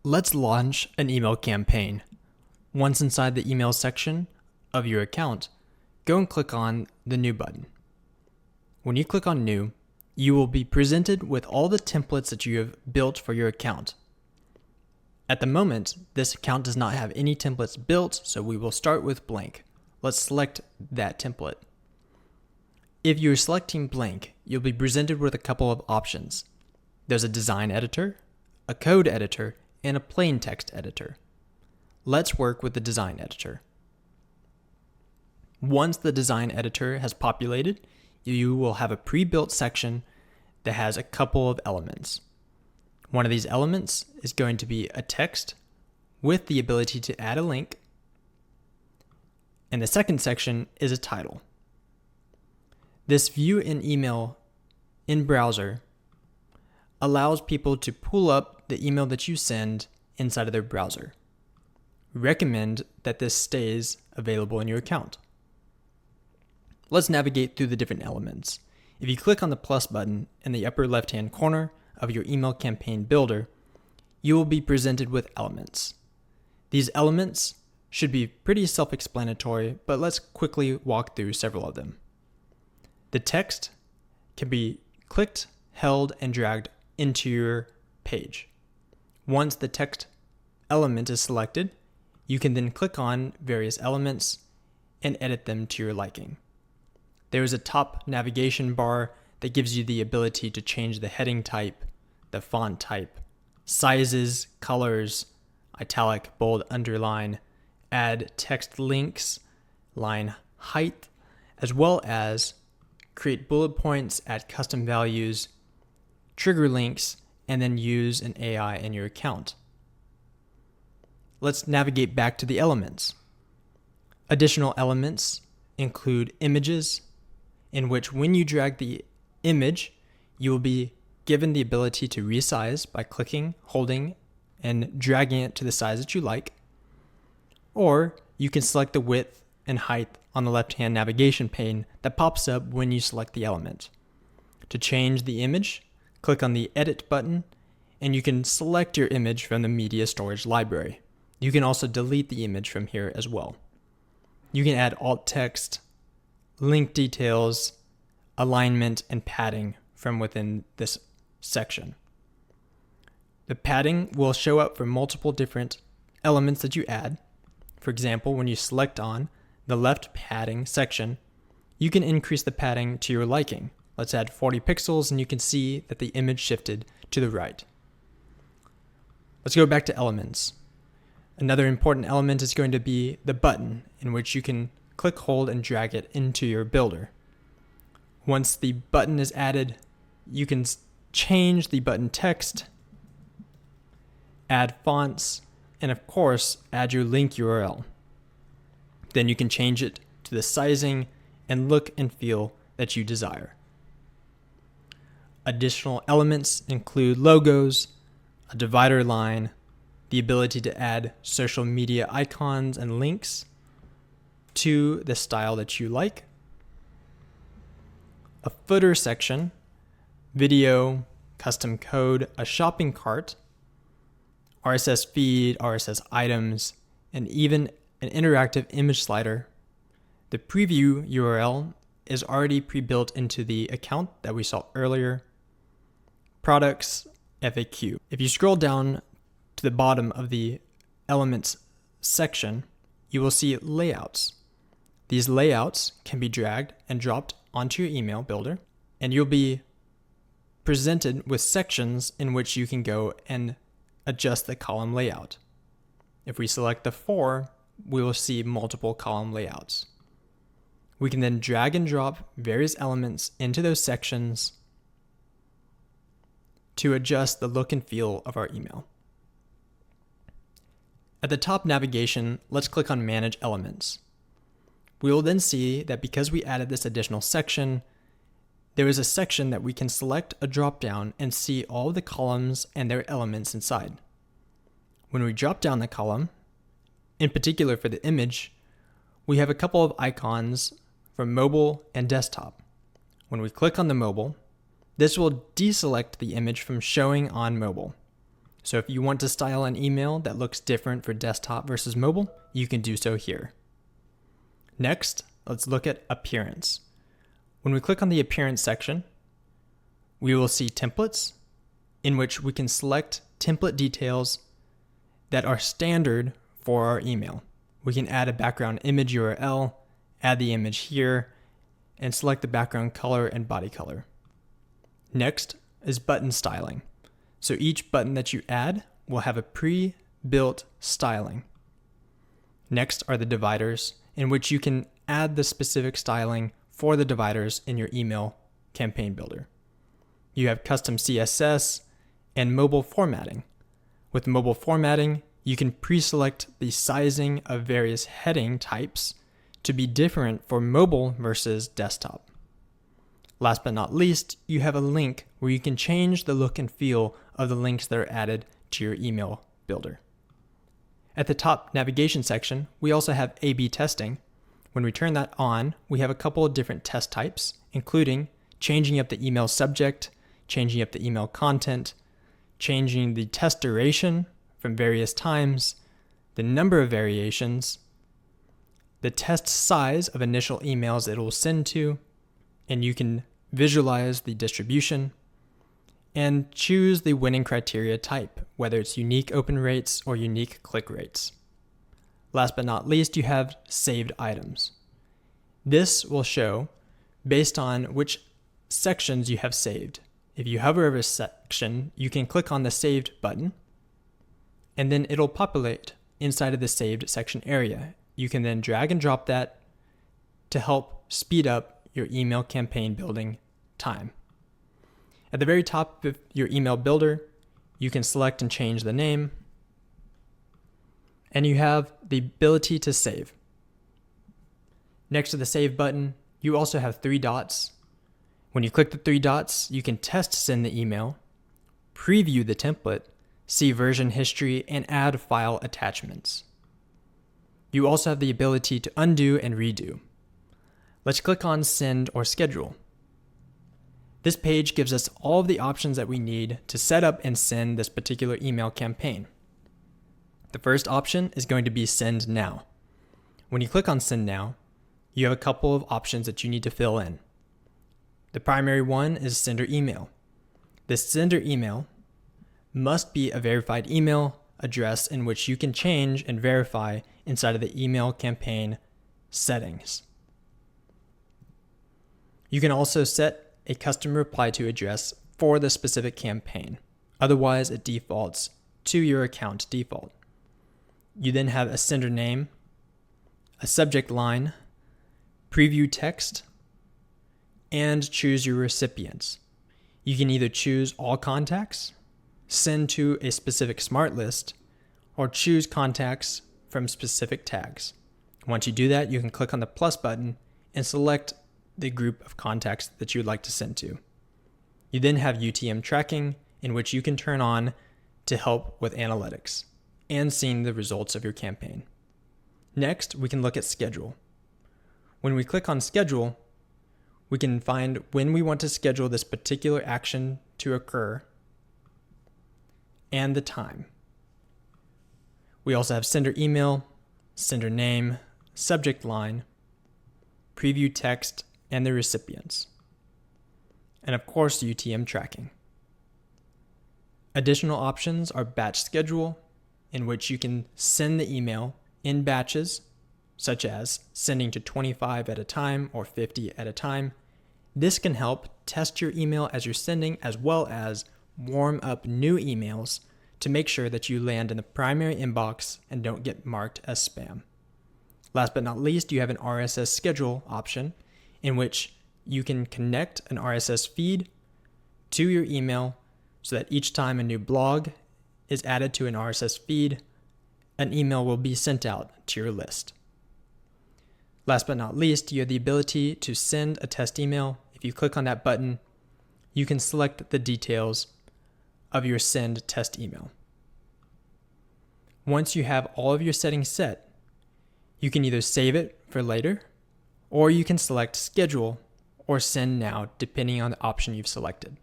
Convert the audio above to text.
Let's launch an email campaign. Once inside the email section of your account, go and click on the New button. When you click on New, you will be presented with all the templates that you have built for your account. At the moment, this account does not have any templates built, so we will start with blank. Let's select that template. If you're selecting blank, you'll be presented with a couple of options. There's a design editor, a code editor, and a plain text editor. Let's work with the design editor. Once the design editor has populated, you will have a pre-built section that has a couple of elements. One of these elements is going to be a text with the ability to add a link, and the second section is a title. This view in email in browser allows people to pull up the email that you send inside of their browser. We recommend that this stays available in your account. Let's navigate through the different elements. If you click on the plus button in the upper left-hand corner of your email campaign builder, you will be presented with elements. These elements should be pretty self-explanatory, but let's quickly walk through several of them. The text can be clicked, held, and dragged into your page. Once the text element is selected, you can then click on various elements and edit them to your liking. There is a top navigation bar that gives you the ability to change the heading type, the font type, sizes, colors, italic, bold, underline, add text links, line height, as well as create bullet points, add custom values, trigger links, and then use an AI in your account. Let's navigate back to the elements. Additional elements include images, in which when you drag the image, you will be given the ability to resize by clicking, holding, and dragging it to the size that you like. Or you can select the width and height on the left-hand navigation pane that pops up when you select the element. To change the image, click on the Edit button, and you can select your image from the media storage library. You can also delete the image from here as well. You can add alt text, link details, alignment, and padding from within this section. The padding will show up for multiple different elements that you add. For example, when you select on the left padding section, you can increase the padding to your liking. Let's add 40 pixels and you can see that the image shifted to the right. Let's go back to elements. Another important element is going to be the button, in which you can click, hold, and drag it into your builder. Once the button is added, you can change the button text, add fonts, and of course, add your link URL. Then you can change it to the sizing and look and feel that you desire. Additional elements include logos, a divider line, the ability to add social media icons and links to the style that you like, a footer section, video, custom code, a shopping cart, RSS feed, RSS items, and even an interactive image slider. The preview URL is already pre-built into the account that we saw earlier. Products, FAQ. If you scroll down to the bottom of the elements section, you will see layouts. These layouts can be dragged and dropped onto your email builder, and you'll be presented with sections in which you can go and adjust the column layout. If we select the 4, we will see multiple column layouts. We can then drag and drop various elements into those sections to adjust the look and feel of our email. At the top navigation, let's click on Manage Elements. We will then see that because we added this additional section, there is a section that we can select a drop-down and see all of the columns and their elements inside. When we drop down the column, in particular for the image, we have a couple of icons for mobile and desktop. When we click on the mobile, this will deselect the image from showing on mobile. So if you want to style an email that looks different for desktop versus mobile, you can do so here. Next, let's look at appearance. When we click on the appearance section, we will see templates, in which we can select template details that are standard for our email. We can add a background image URL, add the image here, and select the background color and body color. Next is button styling. So each button that you add will have a pre-built styling. Next are the dividers, in which you can add the specific styling for the dividers in your email campaign builder. You have custom CSS and mobile formatting. With mobile formatting, you can pre-select the sizing of various heading types to be different for mobile versus desktop. Last but not least, you have a link where you can change the look and feel of the links that are added to your email builder. At the top navigation section, we also have A/B testing. When we turn that on, we have a couple of different test types, including changing up the email subject, changing up the email content, changing the test duration from various times, the number of variations, the test size of initial emails it will send to, and you can visualize the distribution, and choose the winning criteria type, whether it's unique open rates or unique click rates. Last but not least, you have saved items. This will show based on which sections you have saved. If you hover over a section, you can click on the saved button, and then it'll populate inside of the saved section area. You can then drag and drop that to help speed up your email campaign building time. At the very top of your email builder, you can select and change the name, and you have the ability to save. Next to the save button, you also have 3 dots. When you click the 3 dots, you can test send the email, preview the template, see version history, and add file attachments. You also have the ability to undo and redo. Let's click on send or schedule. This page gives us all of the options that we need to set up and send this particular email campaign. The first option is going to be send now. When you click on send now, you have a couple of options that you need to fill in. The primary one is sender email. This sender email must be a verified email address in which you can change and verify inside of the email campaign settings. You can also set a custom reply to address for the specific campaign. Otherwise, it defaults to your account default. You then have a sender name, a subject line, preview text, and choose your recipients. You can either choose all contacts, send to a specific smart list, or choose contacts from specific tags. Once you do that, you can click on the plus button and select the group of contacts that you would like to send to. You then have UTM tracking, in which you can turn on to help with analytics and seeing the results of your campaign. Next, we can look at schedule. When we click on schedule, we can find when we want to schedule this particular action to occur and the time. We also have sender email, sender name, subject line, preview text, and the recipients. And of course, UTM tracking. Additional options are batch schedule, in which you can send the email in batches, such as sending to 25 at a time or 50 at a time. This can help test your email as you're sending, as well as warm up new emails to make sure that you land in the primary inbox and don't get marked as spam. Last but not least, you have an RSS schedule option, in which you can connect an RSS feed to your email so that each time a new blog is added to an RSS feed, an email will be sent out to your list. Last but not least, you have the ability to send a test email. If you click on that button, you can select the details of your send test email. Once you have all of your settings set, you can either save it for later, or you can select schedule or send now, depending on the option you've selected.